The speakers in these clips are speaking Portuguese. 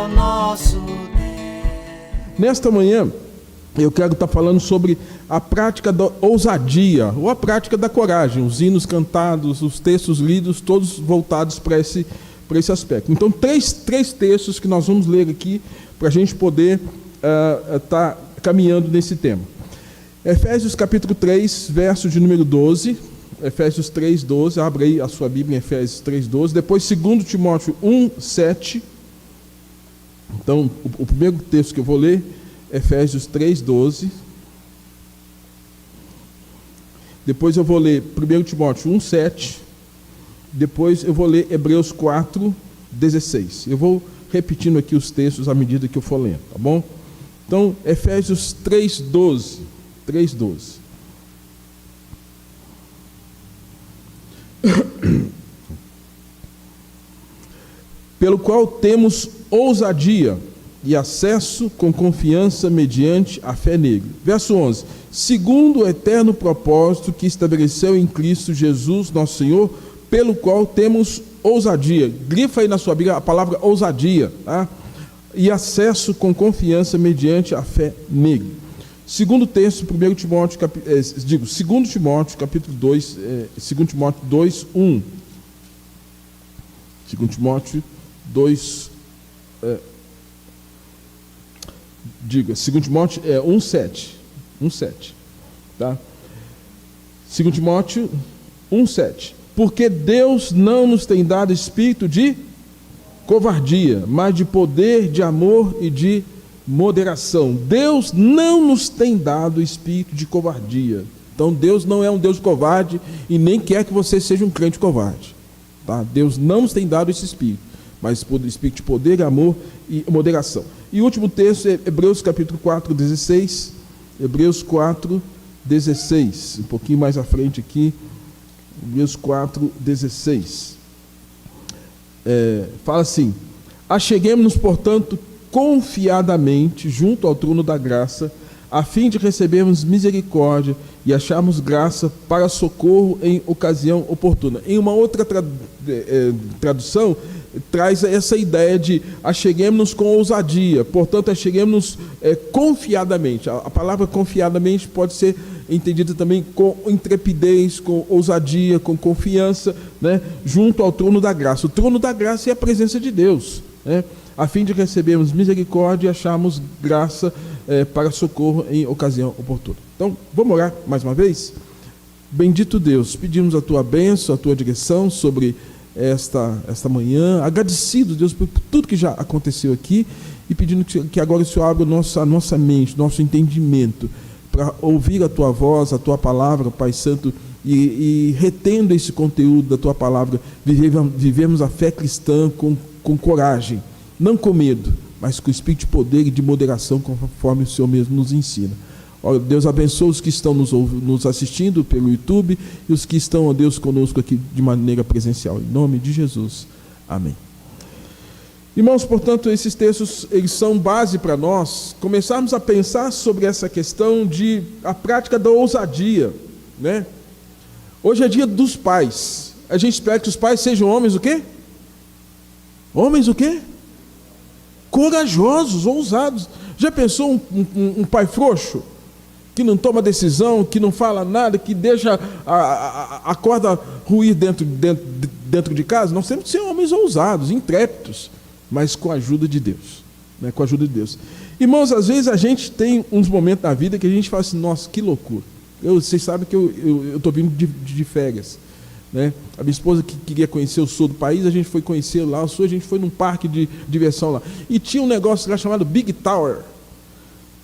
o nosso Deus. Nesta manhã, eu quero estar falando sobre a prática da ousadia, ou a prática da coragem, os hinos cantados, os textos lidos, todos voltados para esse aspecto. Então, três textos que nós vamos ler aqui, para a gente poder estar caminhando nesse tema. Efésios capítulo 3, verso de número 12, Efésios 3, 12, abre aí a sua Bíblia em Efésios 3, 12, depois 2 Timóteo 1, 7, então o primeiro texto que eu vou ler, Efésios 3, 12, depois eu vou ler 1 Timóteo 1, 7, depois eu vou ler Hebreus 4, 16, eu vou repetindo aqui os textos à medida que eu for lendo, tá bom? Então, Efésios 3, 12, 3, 12. Pelo qual temos ousadia e acesso com confiança mediante a fé nele. Verso 11. Segundo o eterno propósito que estabeleceu em Cristo Jesus, nosso Senhor, pelo qual temos ousadia. Grifa aí na sua Bíblia a palavra ousadia, tá? E acesso com confiança mediante a fé nele. Segundo texto, 2 Timóteo, capítulo 2, 2 Timóteo 2, 1. 2 Timóteo 2, 2 Timóteo 1, 7. 1, 7. Tá? 2 Timóteo 1, 7. Porque Deus não nos tem dado espírito de covardia, mas de poder, de amor e de moderação. Deus não nos tem dado espírito de covardia. Então Deus não é um Deus covarde e nem quer que você seja um crente covarde, tá? Deus não nos tem dado esse espírito, mas espírito de poder, amor e moderação. E o último texto é Hebreus capítulo 4, 16. Hebreus 4, 16. Um pouquinho mais à frente aqui. Hebreus 4, 16. Fala assim: acheguemo-nos, portanto, confiadamente junto ao trono da graça, a fim de recebermos misericórdia e acharmos graça para socorro em ocasião oportuna. Em uma outra tradução, traz essa ideia de acheguemos-nos com ousadia, portanto, acheguemos-nos confiadamente. A palavra confiadamente pode ser entendida também com intrepidez, com ousadia, com confiança, né, junto ao trono da graça. O trono da graça é a presença de Deus, né, a fim de recebermos misericórdia e acharmos graça para socorro em ocasião oportuna. Então, vamos orar mais uma vez? Bendito Deus, pedimos a Tua bênção, a Tua direção sobre esta manhã, agradecido, Deus, por tudo que já aconteceu aqui, e pedindo que agora o Senhor abra a nossa mente, nosso entendimento, para ouvir a Tua voz, a Tua palavra, Pai Santo, e retendo esse conteúdo da Tua palavra, vivemos a fé cristã com coragem, não com medo, mas com espírito de poder e de moderação, conforme o Senhor mesmo nos ensina. Ó Deus, abençoa os que estão nos assistindo pelo YouTube e os que estão, ó Deus, conosco aqui de maneira presencial. Em nome de Jesus. Amém. Irmãos, portanto, esses textos, eles são base para nós começarmos a pensar sobre essa questão de a prática da ousadia, né? Hoje é dia dos pais. A gente espera que os pais sejam homens o quê? Homens o quê? Corajosos, ousados. Já pensou um pai frouxo? Que não toma decisão, que não fala nada, que deixa a corda ruir dentro de casa? Nós temos que ser homens ousados, intrépidos, mas com a ajuda de Deus, né? Com a ajuda de Deus. Irmãos, às vezes a gente tem uns momentos na vida que a gente fala assim: nossa, que loucura. Vocês sabem que eu estou vindo de férias, né? A minha esposa, que queria conhecer o sul do país, a gente foi conhecer lá o sul, a gente foi num parque de diversão lá, e tinha um negócio lá chamado Big Tower.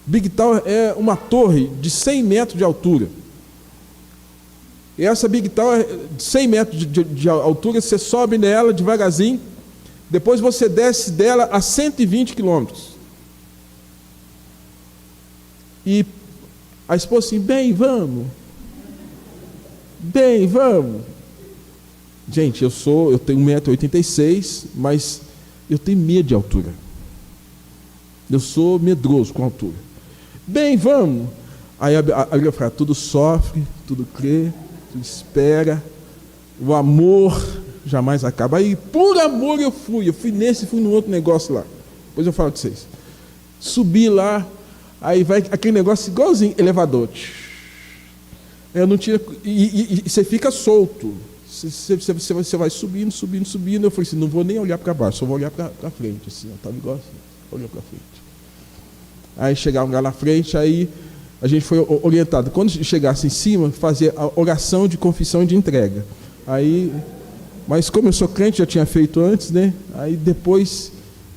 Big Tower é uma torre de 100 metros de altura. E essa Big Tower, de 100 metros de altura, você sobe nela devagarzinho, depois você desce dela a 120 quilômetros. E a esposa assim: bem, vamos. Bem, vamos. Gente, eu tenho 1,86 m, mas eu tenho medo de altura. Eu sou medroso com altura. Bem, vamos. Aí a Bíblia fala: tudo sofre, tudo crê, tudo espera, o amor jamais acaba. Aí, por amor, eu fui nesse, fui no outro negócio lá. depois eu falo com vocês. Subi lá, aí vai aquele negócio igualzinho, elevador. Eu não tinha, e você fica solto. Você vai subindo. Eu falei assim, não vou nem olhar para baixo, só vou olhar para frente. Assim, estava igual assim, olhando para frente. Aí chegava lá na frente, aí a gente foi orientado. Quando chegasse em cima, fazer a oração de confissão e de entrega. Aí, mas como eu sou crente, já tinha feito antes, né? Aí depois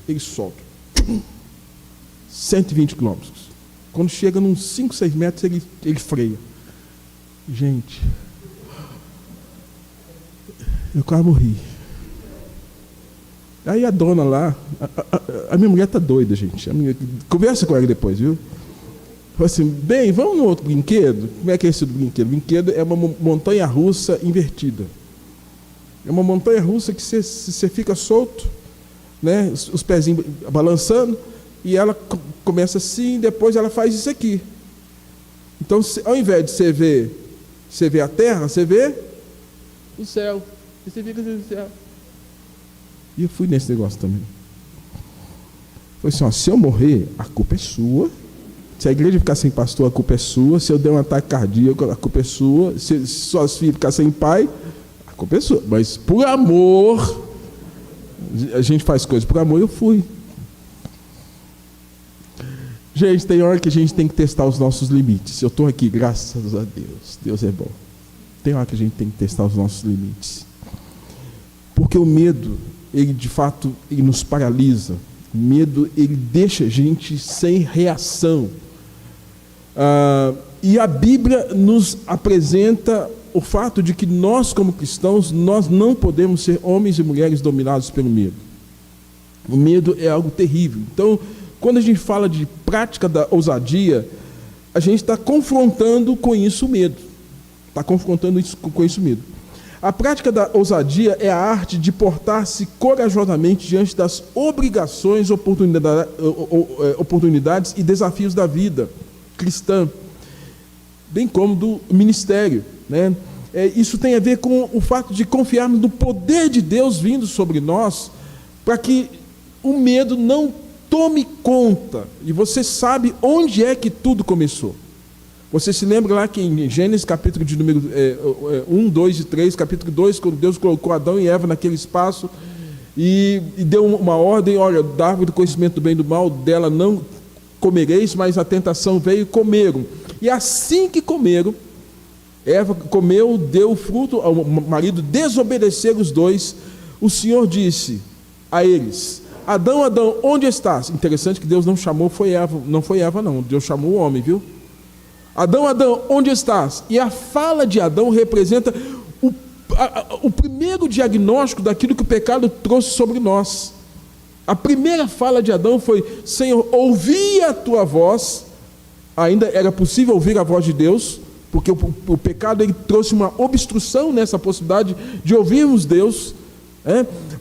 ele solta. 120 quilômetros. Quando chega nos 5, 6 metros, ele freia. Gente, eu quase morri. Aí a dona lá, a minha mulher tá doida, gente. Conversa com ela depois, viu? Falei assim, bem, vamos no outro brinquedo? Como é que é esse brinquedo? O brinquedo é uma montanha-russa invertida. É uma montanha-russa que você fica solto, né? Os pezinhos balançando, e ela começa assim, depois ela faz isso aqui. Então, ao invés de você ver a terra, você vê o céu. E você fica assim no céu. E eu fui nesse negócio também. Falei assim, ó, se eu morrer, a culpa é sua. Se a igreja ficar sem pastor, a culpa é sua. Se eu der um ataque cardíaco, a culpa é sua. Se suas filhas ficar sem pai, a culpa é sua. Mas por amor, a gente faz coisas por amor, eu fui. Gente, tem hora que a gente tem que testar os nossos limites. Eu estou aqui, graças a Deus. Deus é bom. Tem hora que a gente tem que testar os nossos limites. Porque o medo, ele de fato, ele nos paralisa. O medo, ele deixa a gente sem reação. E a Bíblia nos apresenta o fato de que nós, como cristãos, nós não podemos ser homens e mulheres dominados pelo medo. O medo é algo terrível. Então, quando a gente fala de prática da ousadia, a gente está confrontando com isso o medo. Está confrontando com isso o medo. A prática da ousadia é a arte de portar-se corajosamente diante das obrigações, oportunidades e desafios da vida cristã, bem como do ministério, né? Isso tem a ver com o fato de confiarmos no poder de Deus vindo sobre nós, para que o medo não tome conta. E você sabe onde é que tudo começou. Você se lembra lá que em Gênesis, capítulo de número 1, 2 e 3, capítulo 2, quando Deus colocou Adão e Eva naquele espaço e deu uma ordem, olha, da árvore do conhecimento do bem e do mal, dela não comereis, mas a tentação veio e comeram. E assim que comeram, Eva comeu, deu o fruto ao marido, desobedeceram os dois, o Senhor disse a eles, Adão, Adão, onde estás? Interessante que Deus não chamou, não foi Eva não, Deus chamou o homem, viu? Adão, Adão, onde estás? E a fala de Adão representa o primeiro diagnóstico daquilo que o pecado trouxe sobre nós. A primeira fala de Adão foi, Senhor, ouvi a tua voz. Ainda era possível ouvir a voz de Deus, porque o pecado ele trouxe uma obstrução nessa possibilidade de ouvirmos Deus.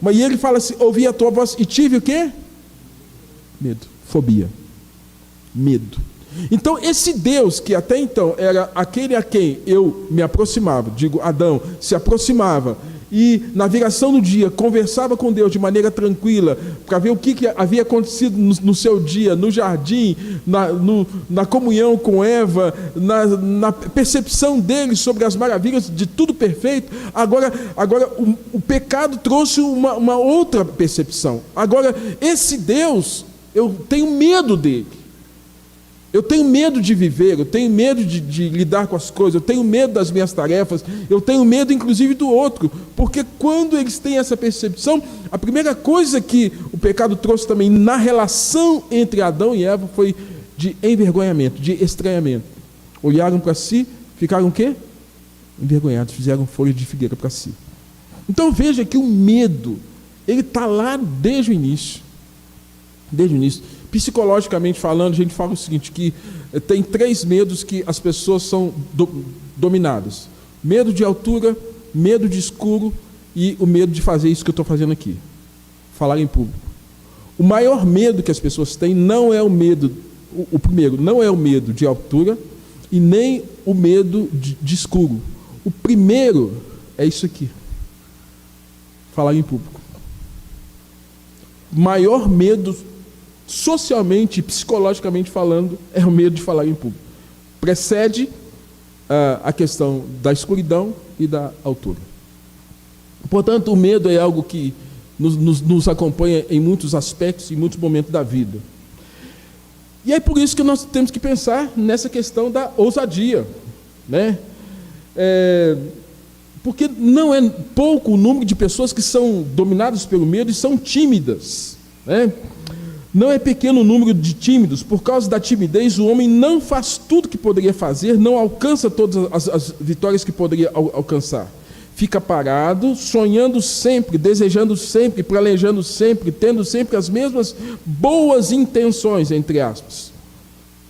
Mas ele fala assim, ouvi a tua voz e tive o quê? Medo, fobia, medo. Então esse Deus que até então era aquele a quem eu me aproximava, digo Adão, se aproximava e na viração do dia conversava com Deus de maneira tranquila, para ver o que havia acontecido no seu dia, no jardim, na comunhão com Eva, na percepção dele sobre as maravilhas de tudo perfeito. Agora o pecado trouxe uma outra percepção. Agora esse Deus, eu tenho medo dele. Eu tenho medo de viver, eu tenho medo de lidar com as coisas, eu tenho medo das minhas tarefas, eu tenho medo inclusive do outro, porque quando eles têm essa percepção, a primeira coisa que o pecado trouxe também na relação entre Adão e Eva foi de envergonhamento, de estranhamento. Olharam para si, ficaram o quê? Envergonhados, fizeram folha de figueira para si. Então veja que o medo, ele está lá desde o início. Desde o início. Psicologicamente falando, a gente fala o seguinte, que tem 3 medos que as pessoas são dominadas. Medo de altura, medo de escuro e o medo de fazer isso que eu estou fazendo aqui. Falar em público. O maior medo que as pessoas têm não é o medo, o primeiro, não é o medo de altura e nem o medo de escuro. O primeiro é isso aqui. Falar em público. O maior medo socialmente, psicologicamente falando, é o medo de falar em público. Precede a questão da escuridão e da altura. Portanto, o medo é algo que nos acompanha em muitos aspectos, em muitos momentos da vida. E é por isso que nós temos que pensar nessa questão da ousadia, né? Porque não é pouco o número de pessoas que são dominadas pelo medo e são tímidas, né? Não é pequeno o número de tímidos. Por causa da timidez, o homem não faz tudo que poderia fazer, não alcança todas as vitórias que poderia alcançar. Fica parado, sonhando sempre, desejando sempre, planejando sempre, tendo sempre as mesmas boas intenções, entre aspas.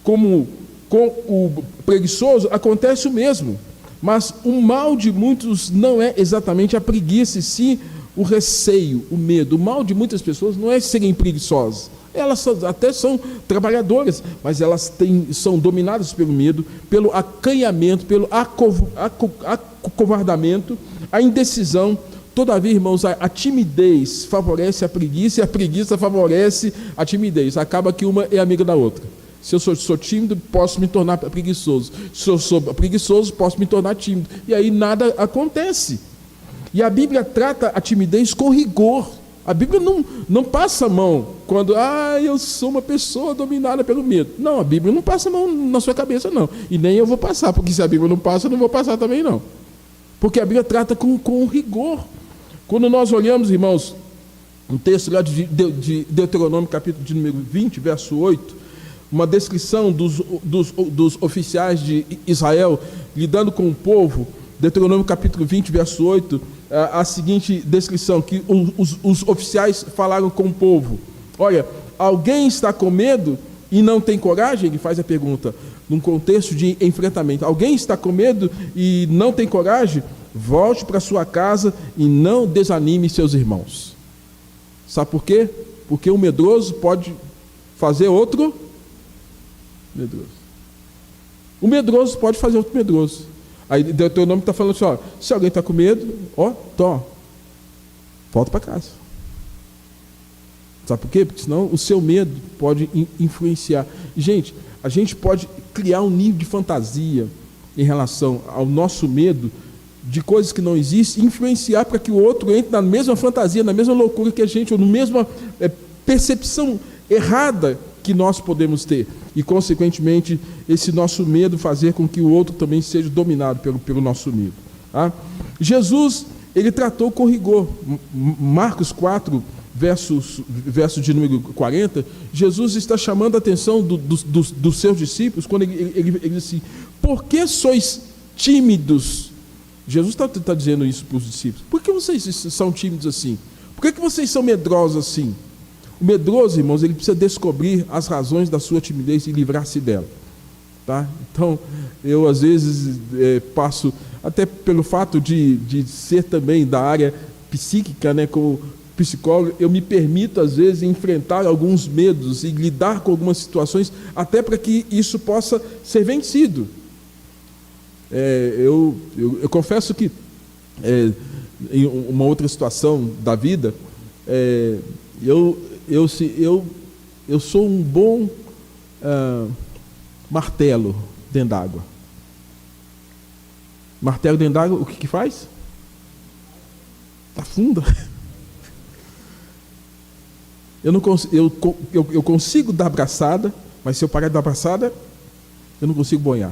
Como com o preguiçoso, acontece o mesmo. Mas o mal de muitos não é exatamente a preguiça, e sim o receio, o medo. O mal de muitas pessoas não é serem preguiçosas. Elas até são trabalhadoras, mas elas são dominadas pelo medo, pelo acanhamento, pelo acovardamento, a indecisão. Todavia, irmãos, a timidez favorece a preguiça e a preguiça favorece a timidez. Acaba que uma é amiga da outra. Se eu sou tímido, posso me tornar preguiçoso. Se eu sou preguiçoso, posso me tornar tímido. E aí nada acontece. E a Bíblia trata a timidez com rigor. A Bíblia não passa a mão quando, eu sou uma pessoa dominada pelo medo. Não, a Bíblia não passa a mão na sua cabeça, não. E nem eu vou passar, porque se a Bíblia não passa, eu não vou passar também, não. Porque a Bíblia trata com rigor. Quando nós olhamos, irmãos, um texto lá de Deuteronômio, capítulo de número 20, verso 8, uma descrição dos oficiais de Israel lidando com o povo, Deuteronômio capítulo 20, verso 8, a seguinte descrição, que os oficiais falaram com o povo: olha, alguém está com medo e não tem coragem? Ele faz a pergunta, num contexto de enfrentamento. Alguém está com medo e não tem coragem? Volte para sua casa e não desanime seus irmãos. Sabe por quê? Porque um medroso pode fazer outro medroso. O medroso pode fazer outro medroso. Aí Deuteronômio está falando assim: se alguém está com medo, volta para casa. Sabe por quê? Porque senão o seu medo pode influenciar. Gente, a gente pode criar um nível de fantasia em relação ao nosso medo, de coisas que não existem, influenciar para que o outro entre na mesma fantasia, na mesma loucura que a gente, ou na mesma percepção errada que nós podemos ter. E, consequentemente, esse nosso medo fazer com que o outro também seja dominado pelo nosso medo. Tá? Jesus, ele tratou com rigor. Marcos 4, verso de número 40, Jesus está chamando a atenção dos seus discípulos, quando ele diz assim: por que sois tímidos? Jesus está dizendo isso para os discípulos. Por que vocês são tímidos assim? Por que vocês são medrosos assim? O medroso, irmãos, ele precisa descobrir as razões da sua timidez e livrar-se dela. Tá? Então, eu às vezes passo, até pelo fato de ser também da área psíquica, né, como psicólogo, eu me permito às vezes enfrentar alguns medos e lidar com algumas situações, até para que isso possa ser vencido. Eu confesso que em uma outra situação da vida, eu sou um bom martelo dentro d'água. Martelo dentro d'água, o que faz? Afunda. Eu consigo dar braçada, mas se eu parar de dar braçada, eu não consigo boiar.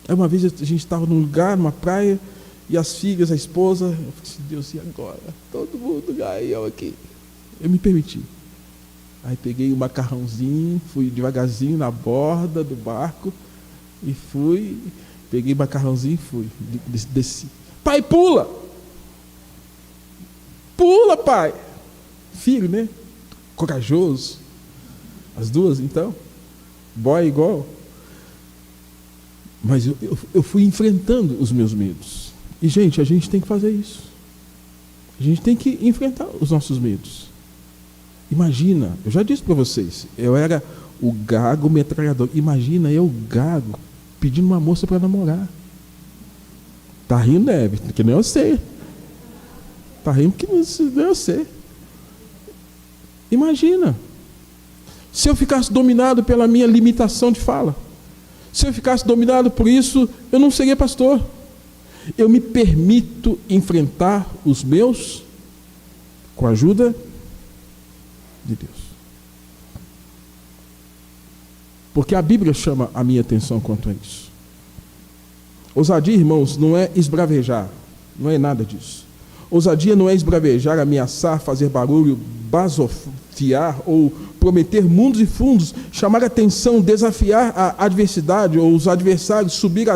Aí uma vez a gente estava num lugar, numa praia, e as filhas, a esposa, eu falei assim: Deus, e agora? Todo mundo ganhou aqui. Eu me permiti. Aí peguei o macarrãozinho, fui devagarzinho na borda do barco, e fui, peguei o macarrãozinho e fui, desci. Pai, pula! Pula, pai! Filho, né? Corajoso. As duas, então. Boy igual. Mas eu fui enfrentando os meus medos. E, gente, a gente tem que fazer isso. A gente tem que enfrentar os nossos medos. Imagina, eu já disse para vocês, eu era o gago metralhador. Imagina eu, gago, pedindo uma moça para namorar. Tá rindo, Hebe? Porque nem eu sei. Tá rindo porque nem eu sei. Imagina. Se eu ficasse dominado pela minha limitação de fala, se eu ficasse dominado por isso, eu não seria pastor. Eu me permito enfrentar os meus com a ajuda de Deus. Porque a Bíblia chama a minha atenção quanto a isso. Ousadia, irmãos, não é esbravejar, não é nada disso. Ousadia não é esbravejar, ameaçar, fazer barulho, basofiar ou prometer mundos e fundos, chamar atenção, desafiar a adversidade ou os adversários, subir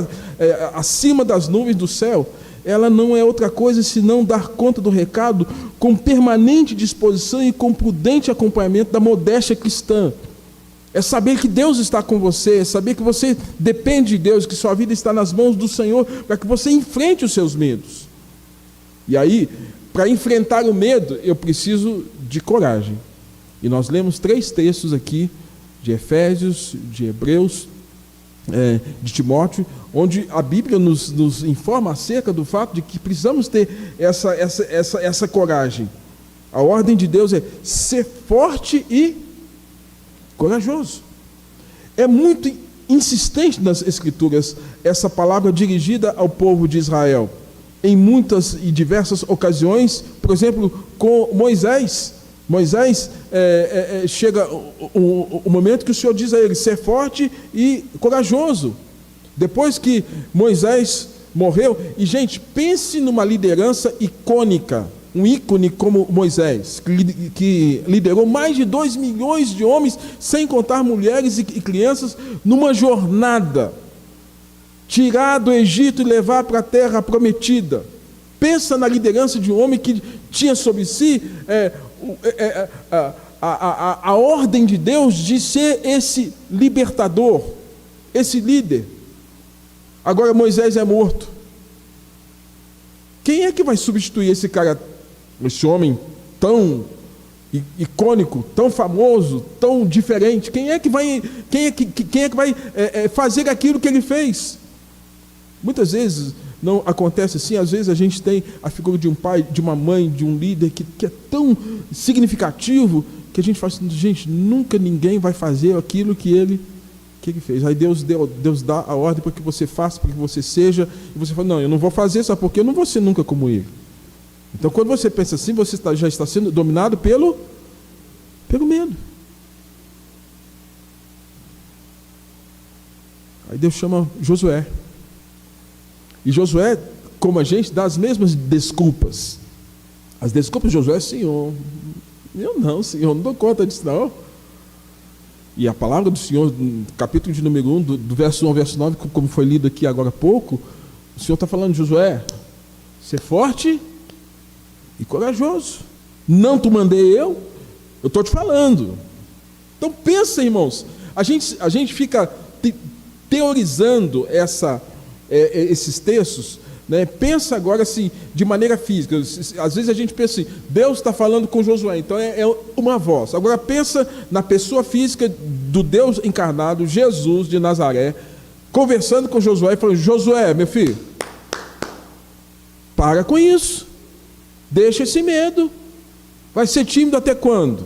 acima das nuvens do céu. Ela não é outra coisa senão dar conta do recado com permanente disposição e com prudente acompanhamento da modéstia cristã. É saber que Deus está com você, é saber que você depende de Deus, que sua vida está nas mãos do Senhor, para que você enfrente os seus medos. E aí, para enfrentar o medo, eu preciso de coragem. E nós lemos 3 textos aqui, de Efésios, de Hebreus, de Timóteo, onde a Bíblia nos informa acerca do fato de que precisamos ter essa coragem. A ordem de Deus é ser forte e corajoso. É muito insistente nas Escrituras essa palavra dirigida ao povo de Israel. Em muitas e diversas ocasiões, por exemplo, com Moisés. Moisés chega o momento que o Senhor diz a ele, ser forte e corajoso. Depois que Moisés morreu, e gente, pense numa liderança icônica, um ícone como Moisés, que liderou mais de 2 milhões de homens, sem contar mulheres e crianças, numa jornada, tirar do Egito e levar para a terra prometida. Pensa na liderança de um homem que tinha sobre si a ordem de Deus de ser esse libertador, esse líder. Agora Moisés é morto. Quem é que vai substituir esse cara, esse homem tão icônico, tão famoso, tão diferente? Quem é que vai fazer aquilo que ele fez? Muitas vezes não acontece assim. Às vezes a gente tem a figura de um pai, de uma mãe, de um líder que é tão significativo que a gente fala assim, gente, nunca ninguém vai fazer aquilo que ele fez. Aí Deus dá a ordem para que você faça, para que você seja, e você fala, não, eu não vou fazer, sabe por quê? Eu não vou ser nunca como ele. Então quando você pensa assim, você já está sendo dominado pelo medo. Aí Deus chama Josué. E Josué, como a gente, dá as mesmas desculpas. As desculpas de Josué, Senhor, Senhor, não dou conta disso não. E a palavra do Senhor, no capítulo de número 1, do verso 1 ao verso 9, como foi lido aqui agora há pouco, o Senhor está falando, Josué, ser forte e corajoso. Não te mandei eu estou te falando. Então pensa, irmãos, a gente fica teorizando esses textos, né? Pensa agora assim, de maneira física. Às vezes a gente pensa assim, Deus está falando com Josué, então é uma voz. Agora pensa na pessoa física do Deus encarnado, Jesus de Nazaré, conversando com Josué e falando, Josué, meu filho, para com isso, deixa esse medo. Vai ser tímido até quando?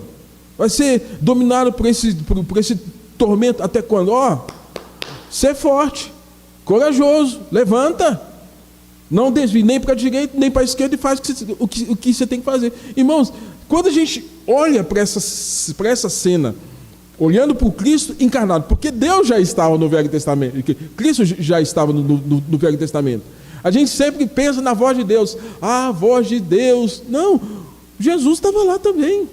Vai ser dominado por esse tormento até quando? Ser forte, corajoso, levanta, não desvie nem para a direita nem para a esquerda e faz o que você tem que fazer. Irmãos, quando a gente olha para essa cena, olhando para o Cristo encarnado, porque Deus já estava no Velho Testamento, Cristo já estava no Velho Testamento, a gente sempre pensa na voz de Deus, a voz de Deus. Não, Jesus estava lá também,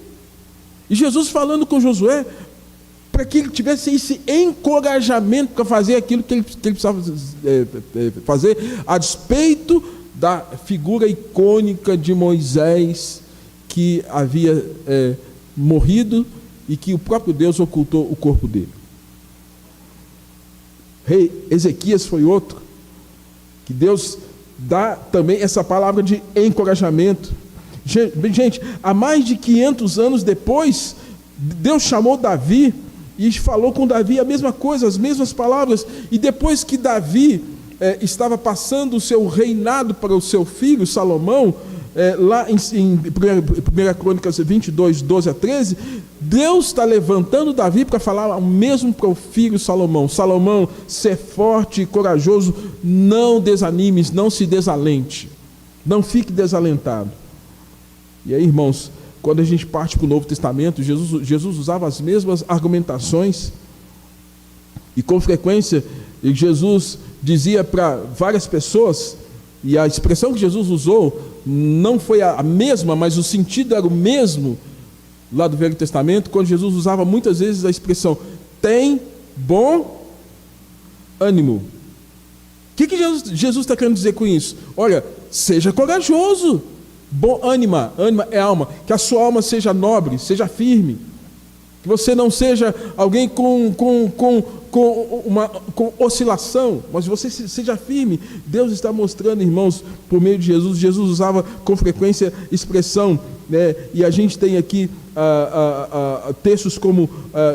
e Jesus falando com Josué, para que ele tivesse esse encorajamento para fazer aquilo que ele precisava fazer, a despeito da figura icônica de Moisés, que havia morrido e que o próprio Deus ocultou o corpo dele. Rei Ezequias foi outro, que Deus dá também essa palavra de encorajamento. Gente, há mais de 500 anos depois, Deus chamou Davi e falou com Davi a mesma coisa, as mesmas palavras. E depois que Davi estava passando o seu reinado para o seu filho Salomão, lá em 1 Crônicas 22, 12 a 13, Deus está levantando Davi para falar o mesmo para o filho Salomão. Salomão, ser forte e corajoso, não desanimes, não se desalente, não fique desalentado. E aí, irmãos, quando a gente parte para o Novo Testamento, Jesus usava as mesmas argumentações, e com frequência Jesus dizia para várias pessoas, e a expressão que Jesus usou não foi a mesma, mas o sentido era o mesmo lá do Velho Testamento, quando Jesus usava muitas vezes a expressão tem bom ânimo. O que Jesus está querendo dizer com isso? Olha, seja corajoso. Bom, ânima é alma, que a sua alma seja nobre, seja firme, que você não seja alguém com oscilação, mas você seja firme. Deus está mostrando, irmãos, por meio de Jesus usava com frequência expressão, né? E a gente tem aqui textos como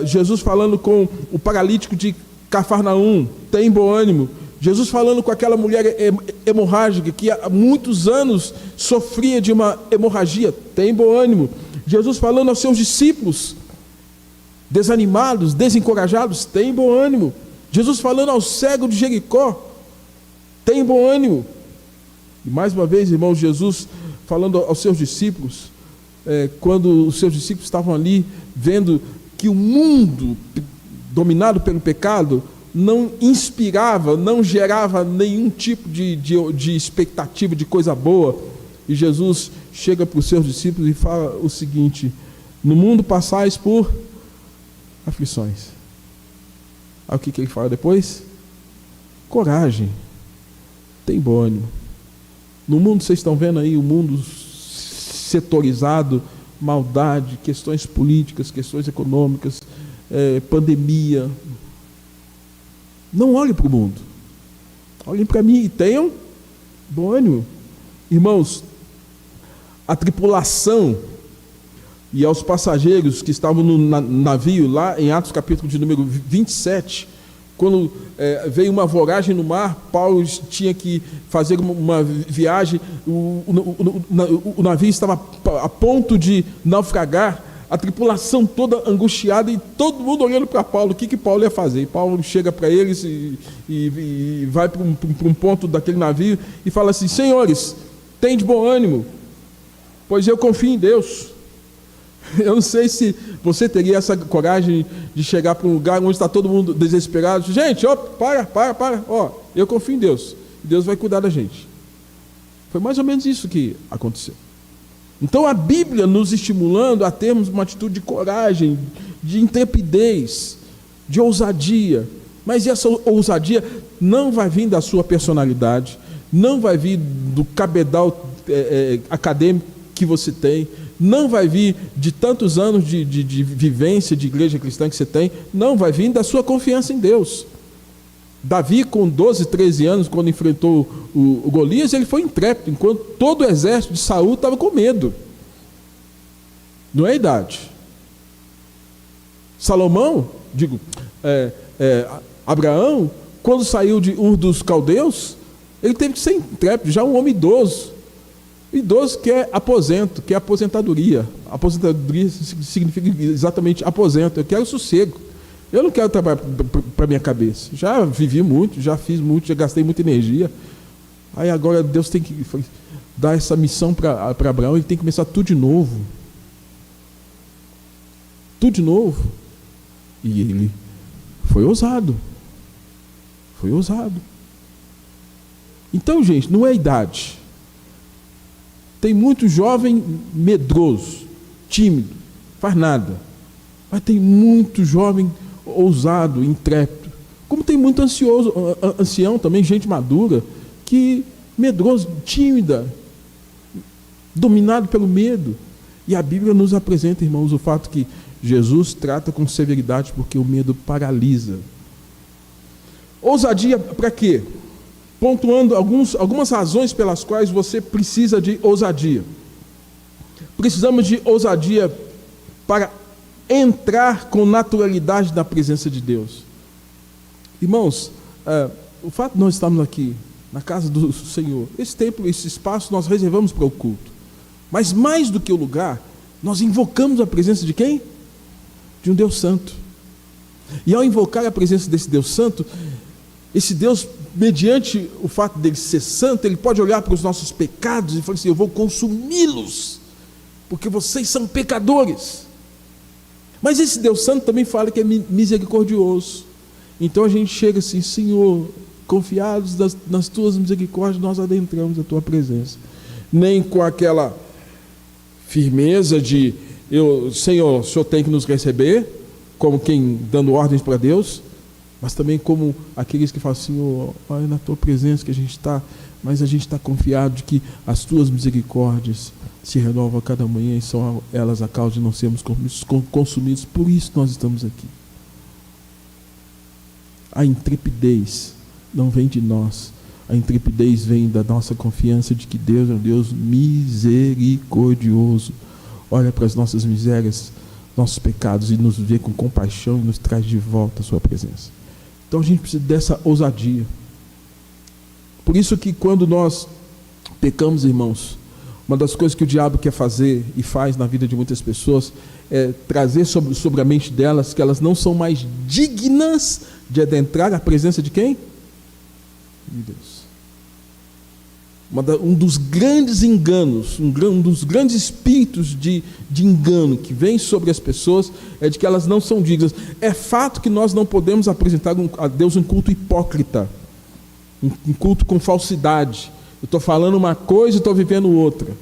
Jesus falando com o paralítico de Cafarnaum, tem bom ânimo. Jesus falando com aquela mulher hemorrágica que há muitos anos sofria de uma hemorragia, tem bom ânimo. Jesus falando aos seus discípulos desanimados, desencorajados, tem bom ânimo. Jesus falando ao cego de Jericó, tem bom ânimo. E mais uma vez, irmãos, Jesus falando aos seus discípulos, quando os seus discípulos estavam ali vendo que o mundo dominado pelo pecado não inspirava, não gerava nenhum tipo de expectativa de coisa boa, e Jesus chega para os seus discípulos e fala o seguinte: no mundo passais por aflições. Aí o que ele fala depois? Coragem, tem bom ânimo. No mundo, vocês estão vendo aí o mundo setorizado, maldade, questões políticas, questões econômicas, pandemia. Não olhem para o mundo, olhem para mim e tenham bom ânimo. Irmãos, a tripulação e aos passageiros que estavam no navio, lá em Atos capítulo de número 27, quando veio uma voragem no mar, Paulo tinha que fazer uma viagem, o navio estava a ponto de naufragar, a tripulação toda angustiada e todo mundo olhando para Paulo, o que Paulo ia fazer? E Paulo chega para eles e vai para um ponto daquele navio e fala assim: senhores, tem de bom ânimo, pois eu confio em Deus. Eu não sei se você teria essa coragem de chegar para um lugar onde está todo mundo desesperado. Gente, para, eu confio em Deus, Deus vai cuidar da gente. Foi mais ou menos isso que aconteceu. Então a Bíblia nos estimulando a termos uma atitude de coragem, de intrepidez, de ousadia. Mas essa ousadia não vai vir da sua personalidade, não vai vir do cabedal acadêmico que você tem, não vai vir de tantos anos de vivência de igreja cristã que você tem, não, vai vir da sua confiança em Deus. Davi, com 12, 13 anos, quando enfrentou o Golias, ele foi intrépido, enquanto todo o exército de Saul estava com medo. Não é a idade. Salomão, Abraão, quando saiu de Ur dos Caldeus, ele teve que ser intrépido, já um homem idoso. Idoso quer aposento, quer aposentadoria. Aposentadoria significa exatamente aposento. Eu quero sossego. Eu não quero trabalhar para minha cabeça. Já vivi muito, já fiz muito, já gastei muita energia. Aí agora Deus tem que dar essa missão para Abraão, ele tem que começar tudo de novo. Tudo de novo. E ele foi ousado. Foi ousado. Então, gente, não é idade. Tem muito jovem medroso, tímido, faz nada. Mas tem muito jovem ousado, intrépido. Como tem muito ancião também, gente madura, que medroso, tímida, dominado pelo medo. E a Bíblia nos apresenta, irmãos, o fato que Jesus trata com severidade porque o medo paralisa. Ousadia para quê? Pontuando algumas razões pelas quais você precisa de ousadia. Precisamos de ousadia para entrar com naturalidade na presença de Deus. Irmãos, o fato de nós estarmos aqui na casa do Senhor, esse templo, esse espaço nós reservamos para o culto, mas mais do que o lugar, nós invocamos a presença de quem? de um Deus santo. E ao invocar a presença desse Deus santo, esse Deus, mediante o fato dele ser santo, ele pode olhar para os nossos pecados e falar assim: eu vou consumi-los, porque vocês são pecadores. Mas esse Deus santo também fala que é misericordioso. Então a gente chega assim: Senhor, confiados nas tuas misericórdias, nós adentramos a tua presença. Nem com aquela firmeza de Senhor, o Senhor tem que nos receber, como quem dando ordens para Deus, mas também como aqueles que falam: Senhor, olha na tua presença que a gente está, mas a gente está confiado de que as tuas misericórdias se renovam a cada manhã e são elas a causa de não sermos consumidos. Por isso nós estamos aqui. A intrepidez não vem de nós, a intrepidez vem da nossa confiança de que Deus é um Deus misericordioso. Olha para as nossas misérias, nossos pecados, e nos vê com compaixão e nos traz de volta a sua presença. Então a gente precisa dessa ousadia. Por isso que quando nós pecamos, irmãos, uma das coisas que o diabo quer fazer e faz na vida de muitas pessoas é trazer sobre a mente delas que elas não são mais dignas de adentrar a presença de quem? De Deus. Um dos grandes enganos, um dos grandes espíritos de engano que vem sobre as pessoas é de que elas não são dignas. É fato que nós não podemos apresentar a Deus um culto hipócrita, um culto com falsidade. Eu estou falando uma coisa e estou vivendo outra.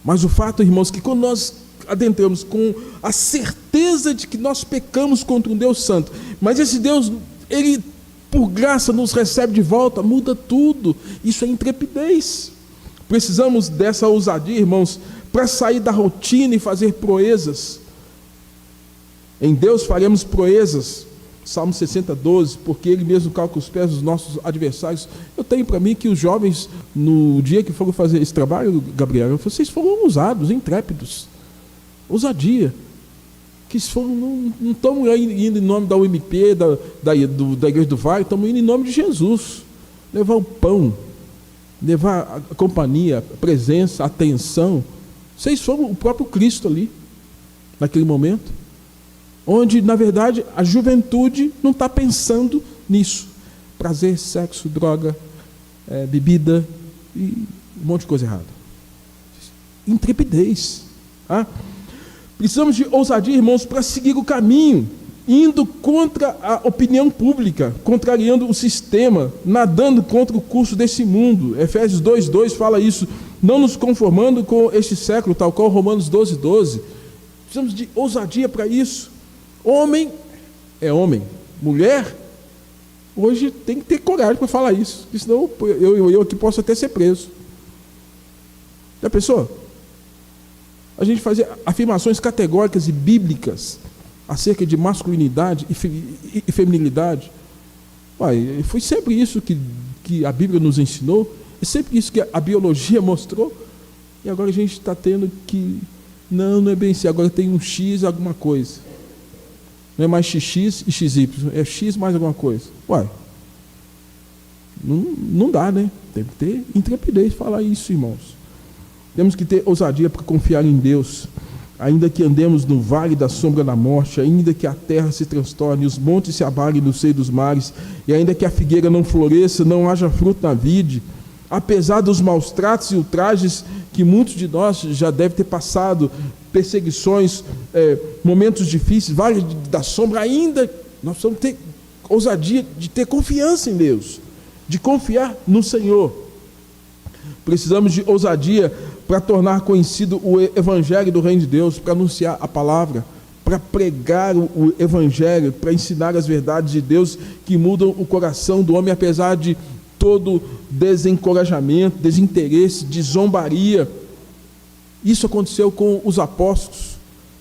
Mas o fato, irmãos, que quando nós adentramos com a certeza de que nós pecamos contra um Deus santo, mas esse Deus, ele por graça nos recebe de volta, muda tudo. Isso é intrepidez. Precisamos dessa ousadia, irmãos, para sair da rotina e fazer proezas. Em Deus faremos proezas. Salmo 60, 12, porque Ele mesmo calca os pés dos nossos adversários. Eu tenho para mim que os jovens, no dia que foram fazer esse trabalho, Gabriel, vocês foram ousados, intrépidos. Ousadia. Que não estamos indo em nome da UMP, da Igreja do Vale, estamos indo em nome de Jesus. Levar o pão, levar a companhia, a presença, a atenção. Vocês foram o próprio Cristo ali, naquele momento, onde, na verdade, a juventude não está pensando nisso. Prazer, sexo, droga, bebida e um monte de coisa errada. Intrepidez. Precisamos de ousadia, irmãos, para seguir o caminho, indo contra a opinião pública, contrariando o sistema, nadando contra o curso desse mundo. Efésios 2:2 fala isso: não nos conformando com este século, tal qual Romanos 12:12. Precisamos de ousadia para isso. Homem é homem, mulher, hoje tem que ter coragem para falar isso, porque senão eu aqui posso até ser preso. Já pensou? A gente fazer afirmações categóricas e bíblicas acerca de masculinidade e feminilidade. Foi sempre isso que a Bíblia nos ensinou, é sempre isso que a biologia mostrou, e agora a gente está tendo que, não é bem assim, agora tem um X alguma coisa. Não é mais XX e XY, é X mais alguma coisa. Não dá, né? Tem que ter intrepidez para falar isso, irmãos. Temos que ter ousadia para confiar em Deus, ainda que andemos no vale da sombra da morte, ainda que a terra se transtorne, os montes se abalem no seio dos mares, e ainda que a figueira não floresça, não haja fruto na vide, apesar dos maus tratos e ultrajes que muitos de nós já devem ter passado, perseguições, momentos difíceis, vale da sombra, ainda nós precisamos ter ousadia de ter confiança em Deus, de confiar no Senhor. Precisamos de ousadia para tornar conhecido o Evangelho do Reino de Deus, para anunciar a palavra, para pregar o Evangelho, para ensinar as verdades de Deus que mudam o coração do homem, apesar de todo desencorajamento, desinteresse, de zombaria. Isso aconteceu com os apóstolos,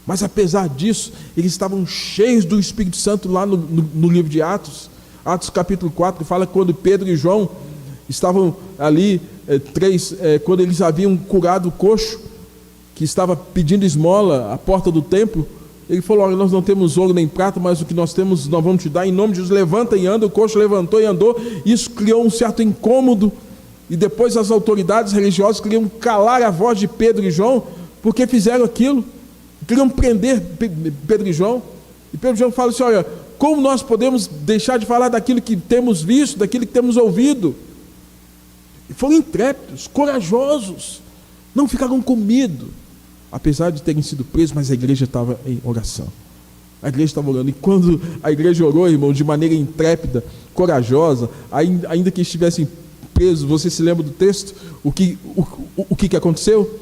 mas apesar disso, eles estavam cheios do Espírito Santo lá no livro de Atos. Atos capítulo 4, fala que quando Pedro e João estavam ali, quando eles haviam curado o coxo, que estava pedindo esmola à porta do templo, ele falou: olha, nós não temos ouro nem prata, mas o que nós temos nós vamos te dar, em nome de Jesus, levanta e anda. O coxo levantou e andou. Isso criou um certo incômodo, e depois as autoridades religiosas queriam calar a voz de Pedro e João, porque fizeram aquilo. queriam prender Pedro e João, e Pedro e João falam assim: olha, como nós podemos deixar de falar daquilo que temos visto, daquilo que temos ouvido? E foram intrépidos, corajosos, não ficaram com medo, apesar de terem sido presos, mas a igreja estava em oração. A igreja estava orando, e quando a igreja orou, irmão, de maneira intrépida, corajosa, ainda que estivessem presos, você se lembra do texto? O que aconteceu?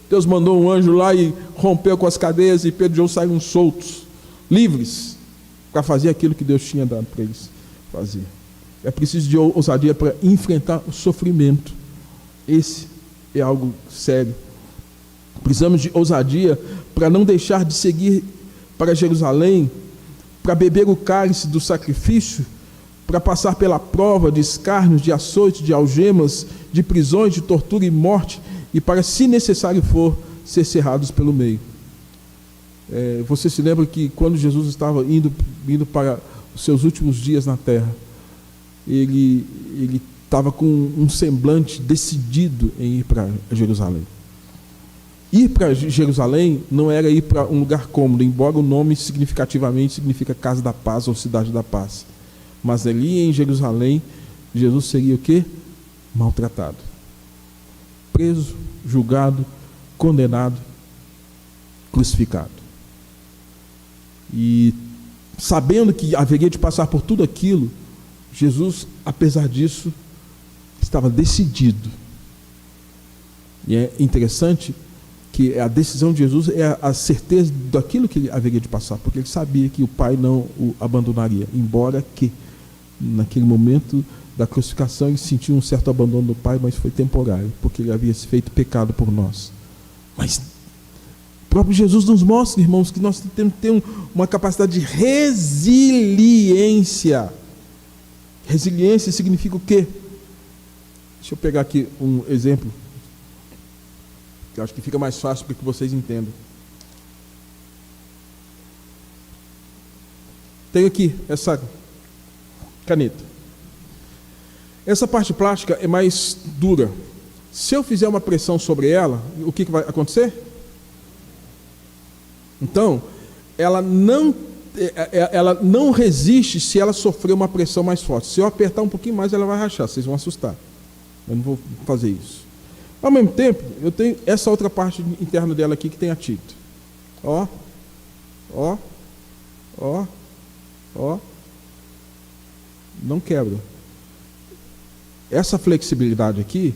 Deus mandou um anjo lá e rompeu com as cadeias, e Pedro e João saíram soltos, livres, para fazer aquilo que Deus tinha dado para eles fazer. É preciso de ousadia para enfrentar o sofrimento. Esse é algo sério. Precisamos de ousadia para não deixar de seguir para Jerusalém, para beber o cálice do sacrifício, para passar pela prova de escárnios, de açoites, de algemas, de prisões, de tortura e morte, e para, se necessário for, ser cerrados pelo meio. Você se lembra que quando Jesus estava indo para os seus últimos dias na terra, ele estava com um semblante decidido em ir para Jerusalém. Ir para Jerusalém não era ir para um lugar cômodo, embora o nome significativamente significa Casa da Paz ou Cidade da Paz. Mas ali em Jerusalém, Jesus seria o quê? Maltratado. Preso, julgado, condenado, crucificado. E sabendo que haveria de passar por tudo aquilo, Jesus, apesar disso, estava decidido. E é interessante que a decisão de Jesus é a certeza daquilo que ele haveria de passar, porque ele sabia que o Pai não o abandonaria, embora que naquele momento da crucificação ele sentiu um certo abandono do Pai, mas foi temporário, porque ele havia feito pecado por nós. Mas o próprio Jesus nos mostra, irmãos, que nós temos que ter uma capacidade de resiliência. Resiliência significa o quê? Deixa eu pegar aqui um exemplo, que eu acho que fica mais fácil para que vocês entendam. Tenho aqui essa caneta. Essa parte plástica é mais dura. Se eu fizer uma pressão sobre ela, o que vai acontecer? Então, ela não resiste se ela sofrer uma pressão mais forte. Se eu apertar um pouquinho mais, ela vai rachar, vocês vão assustar. Eu não vou fazer isso. Ao mesmo tempo, eu tenho essa outra parte interna dela aqui que tem a tinta. Ó. Não quebra. Essa flexibilidade aqui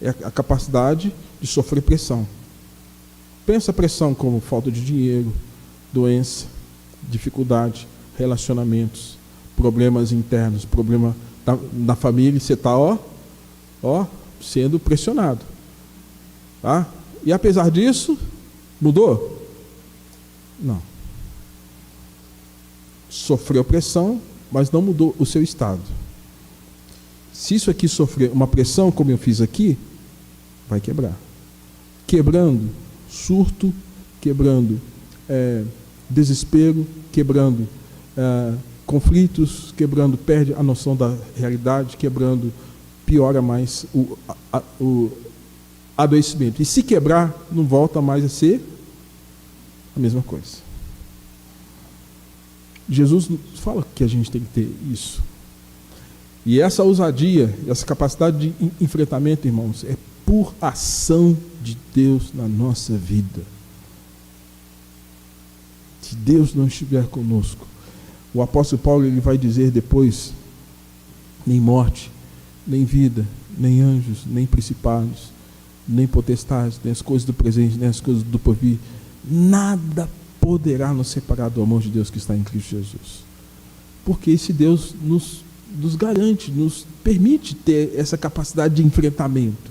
é a capacidade de sofrer pressão. Pensa pressão como falta de dinheiro, doença, dificuldade, relacionamentos, problemas internos, problema na família, você está sendo pressionado. Tá? E apesar disso, mudou? Não. Sofreu pressão, mas não mudou o seu estado. Se isso aqui sofrer uma pressão, como eu fiz aqui, vai quebrar. Quebrando surto, quebrando desespero, quebrando conflitos, quebrando, perde a noção da realidade, quebrando, piora mais o adoecimento. E se quebrar, não volta mais a ser a mesma coisa. Jesus fala que a gente tem que ter isso. E essa ousadia, essa capacidade de enfrentamento, irmãos, é por ação de Deus na nossa vida. Se Deus não estiver conosco, o apóstolo Paulo ele vai dizer depois: nem morte, nem vida, nem anjos, nem principados, nem potestades, nem as coisas do presente, nem as coisas do porvir, nada poderá nos separar do amor de Deus que está em Cristo Jesus. Porque esse Deus nos garante, nos permite ter essa capacidade de enfrentamento.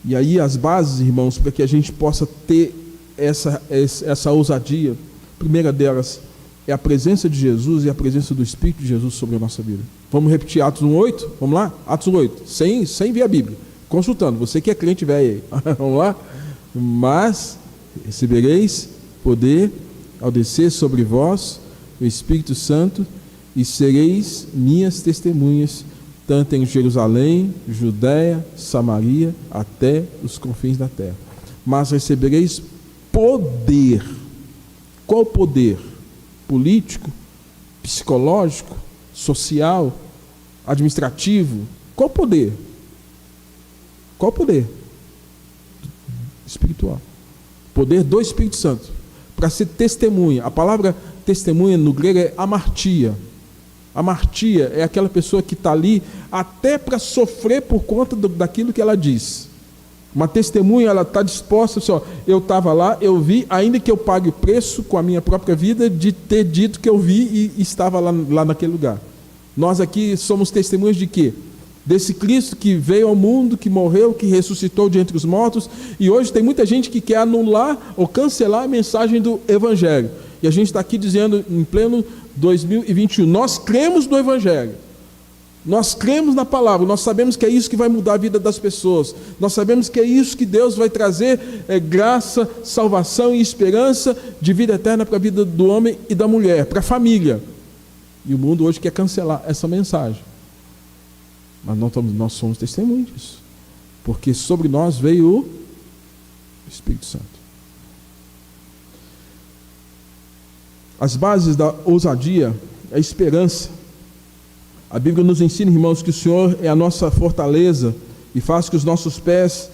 E aí as bases, irmãos, para que a gente possa ter essa ousadia, a primeira delas é a presença de Jesus e a presença do Espírito de Jesus sobre a nossa vida. Vamos repetir Atos 1:8? Vamos lá? Atos 1:8, sem ver a Bíblia, consultando, você que é crente velho aí. Vamos lá? Mas recebereis poder ao descer sobre vós o Espírito Santo, e sereis minhas testemunhas, tanto em Jerusalém, Judéia, Samaria, até os confins da terra. Mas recebereis poder. Qual poder? Político, psicológico, social, administrativo? Qual poder? Qual poder? Espiritual. Poder do Espírito Santo. Para ser testemunha. A palavra testemunha no grego é amartia. Amartia é aquela pessoa que está ali até para sofrer por conta daquilo que ela diz. Uma testemunha, ela está disposta, assim, ó, eu estava lá, eu vi, ainda que eu pague o preço com a minha própria vida, de ter dito que eu vi e estava lá naquele lugar. Nós aqui somos testemunhas de quê? Desse Cristo que veio ao mundo, que morreu, que ressuscitou de entre os mortos, e hoje tem muita gente que quer anular ou cancelar a mensagem do Evangelho. E a gente está aqui dizendo, em pleno 2021, nós cremos no Evangelho. Nós cremos na palavra, nós sabemos que é isso que vai mudar a vida das pessoas, nós sabemos que é isso que Deus vai trazer, graça, salvação e esperança de vida eterna para a vida do homem e da mulher, para a família. E o mundo hoje quer cancelar essa mensagem. Mas nós somos testemunhas disso, porque sobre nós veio o Espírito Santo. As bases da ousadia é a esperança. A Bíblia nos ensina, irmãos, que o Senhor é a nossa fortaleza e faz que os nossos pés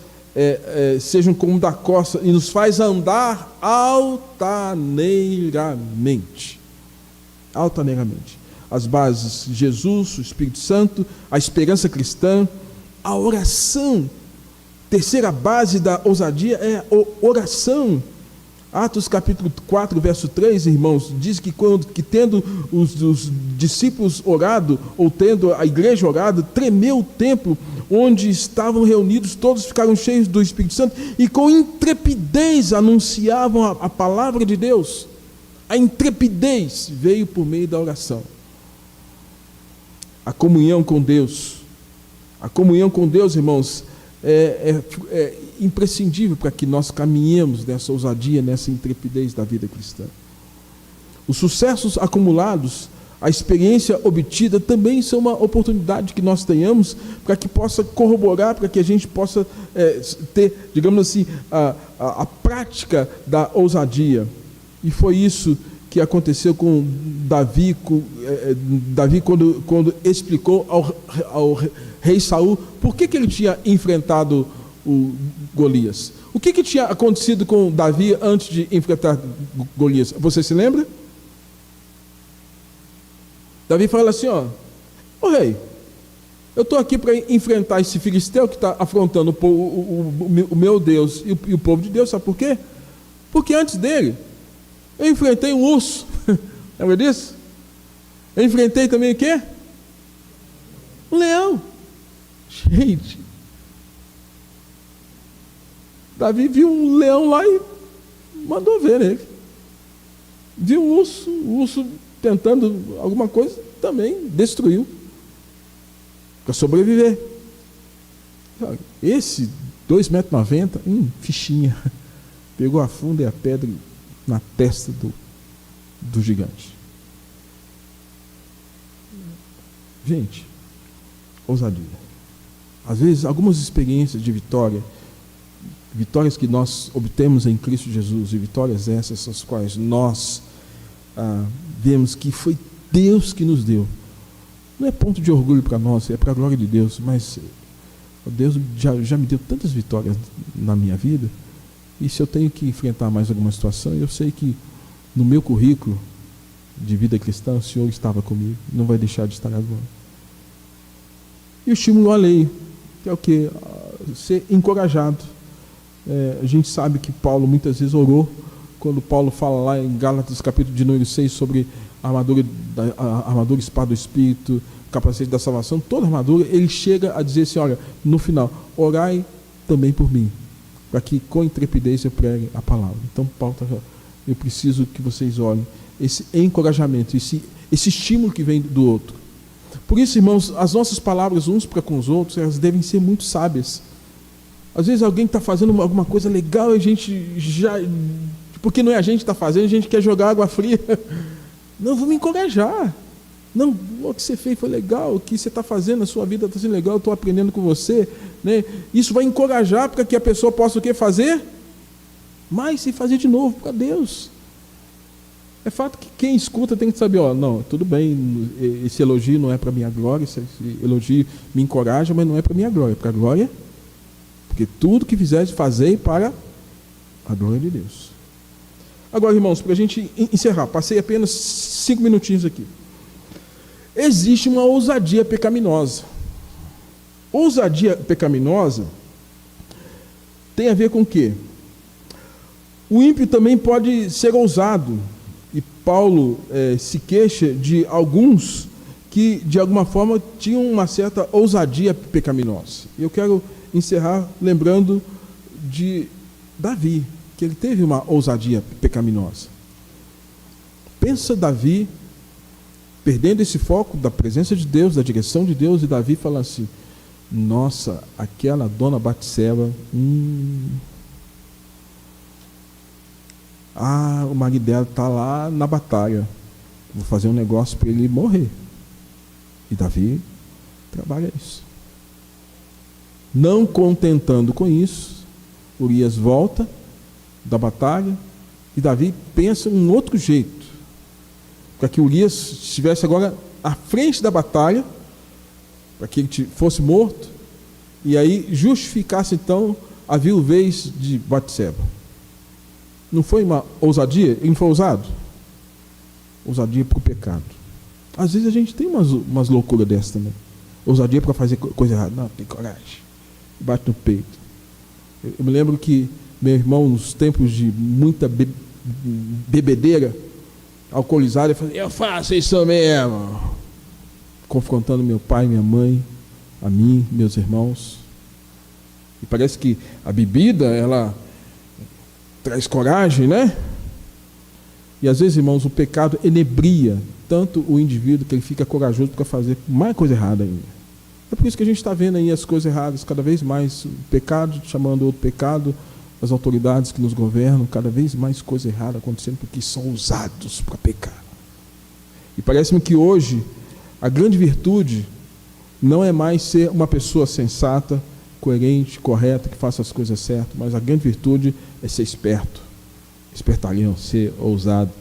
sejam como da costa e nos faz andar altaneiramente. Altaneiramente. As bases, Jesus, o Espírito Santo, a esperança cristã, a oração. Terceira base da ousadia é a oração. Atos capítulo 4, verso 3, irmãos, diz que tendo os discípulos orado, ou tendo a igreja orado, tremeu o templo onde estavam reunidos, todos ficaram cheios do Espírito Santo e com intrepidez anunciavam a palavra de Deus. A intrepidez veio por meio da oração. A comunhão com Deus. A comunhão com Deus, irmãos, é imprescindível para que nós caminhemos nessa ousadia, nessa intrepidez da vida cristã. Os sucessos acumulados, a experiência obtida também são uma oportunidade que nós tenhamos para que possa corroborar, para que a gente possa ter, digamos assim, a prática da ousadia. E foi isso que aconteceu com Davi, quando explicou ao rei Saul por que ele tinha enfrentado o Golias. O que tinha acontecido com Davi antes de enfrentar Golias? Você se lembra? Davi fala assim, ô rei, eu estou aqui para enfrentar esse filisteu que está afrontando o meu Deus e o povo de Deus. Sabe por quê? Porque antes dele eu enfrentei um urso. Lembra disso? Eu enfrentei também o quê? Um leão. Gente, Davi viu um leão lá e mandou ver ele. Viu um urso, o urso tentando alguma coisa, também destruiu. Para sobreviver. Esse 2,90 m, fichinha. Pegou a funda e a pedra na testa do gigante. Gente, ousadia. Às vezes, algumas experiências de vitórias que nós obtemos em Cristo Jesus, e vitórias essas, as quais nós vemos que foi Deus que nos deu. Não é ponto de orgulho para nós, é para a glória de Deus, mas Deus já me deu tantas vitórias na minha vida, e se eu tenho que enfrentar mais alguma situação, eu sei que no meu currículo de vida cristã, o Senhor estava comigo, não vai deixar de estar agora. E o estímulo alheio, que é o quê? Ser encorajado. A gente sabe que Paulo muitas vezes orou, quando Paulo fala lá em Gálatas capítulo de número 6 sobre a armadura espada do Espírito, capacete da salvação, toda a armadura, ele chega a dizer assim, olha, no final, orai também por mim, para que com intrepidez eu pregue a palavra. Então Paulo está falando, eu preciso que vocês olhem esse encorajamento, esse estímulo que vem do outro. Por isso, irmãos, as nossas palavras uns para com os outros, elas devem ser muito sábias. Às vezes alguém está fazendo alguma coisa legal e a gente já, porque não é a gente que está fazendo, a gente quer jogar água fria. Não, vamos encorajar. Não, o que você fez foi legal, o que você está fazendo, a sua vida está sendo legal, eu estou aprendendo com você, né? Isso vai encorajar para que a pessoa possa o que fazer? mas se fazer de novo para Deus. É fato que quem escuta tem que saber, não, tudo bem, esse elogio não é para minha glória, esse elogio me encoraja, mas não é para minha glória, é para a glória, porque tudo que fizeres, fazei para a glória de Deus. Agora, irmãos, para a gente encerrar, passei apenas 5 minutinhos aqui. Existe uma ousadia pecaminosa. Ousadia pecaminosa tem a ver com o quê? O ímpio também pode ser ousado. E Paulo se queixa de alguns que, de alguma forma, tinham uma certa ousadia pecaminosa. Eu quero encerrar lembrando de Davi, que ele teve uma ousadia pecaminosa. Pensa Davi perdendo esse foco da presença de Deus, da direção de Deus, e Davi fala assim: nossa, aquela dona Batseba, o marido dela está lá na batalha, vou fazer um negócio para ele morrer. E Davi trabalha isso. Não contentando com isso, Urias volta da batalha e Davi pensa um outro jeito, para que Urias estivesse agora à frente da batalha, para que ele fosse morto, e aí justificasse então a viuvez de Batseba. Não foi uma ousadia? Ele não foi ousado? Ousadia para o pecado. Às vezes a gente tem umas loucuras dessas também. Ousadia para fazer coisa errada. Não, tem coragem. Bate no peito. Eu me lembro que meu irmão, nos tempos de muita bebedeira, alcoolizado, ele falou: eu faço isso mesmo. Confrontando meu pai, minha mãe, a mim, meus irmãos. E parece que a bebida, ela traz coragem, né? E às vezes, irmãos, o pecado enebria tanto o indivíduo que ele fica corajoso para fazer mais coisa errada ainda. É por isso que a gente está vendo aí as coisas erradas, cada vez mais o pecado chamando outro pecado, as autoridades que nos governam, cada vez mais coisa errada acontecendo porque são ousados para pecar. E parece-me que hoje a grande virtude não é mais ser uma pessoa sensata, coerente, correta, que faça as coisas certas, mas a grande virtude é ser esperto, espertalhão, ser ousado.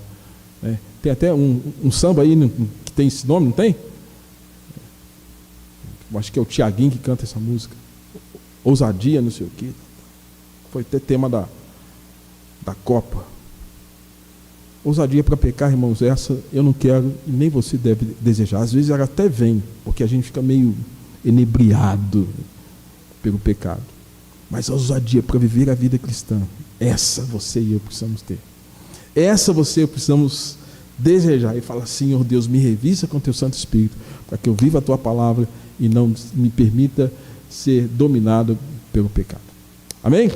Né? Tem até um samba aí que tem esse nome, não tem? Acho que é o Tiaguinho que canta essa música. Ousadia, não sei o quê. Foi até tema da Copa. Ousadia para pecar, irmãos, essa eu não quero e nem você deve desejar. Às vezes ela até vem, porque a gente fica meio enebriado pelo pecado. Mas a ousadia para viver a vida cristã, essa você e eu precisamos ter. Essa você e eu precisamos desejar e falar: Senhor Deus, me revista com o teu Santo Espírito, para que eu viva a tua palavra e não me permita ser dominado pelo pecado. Amém?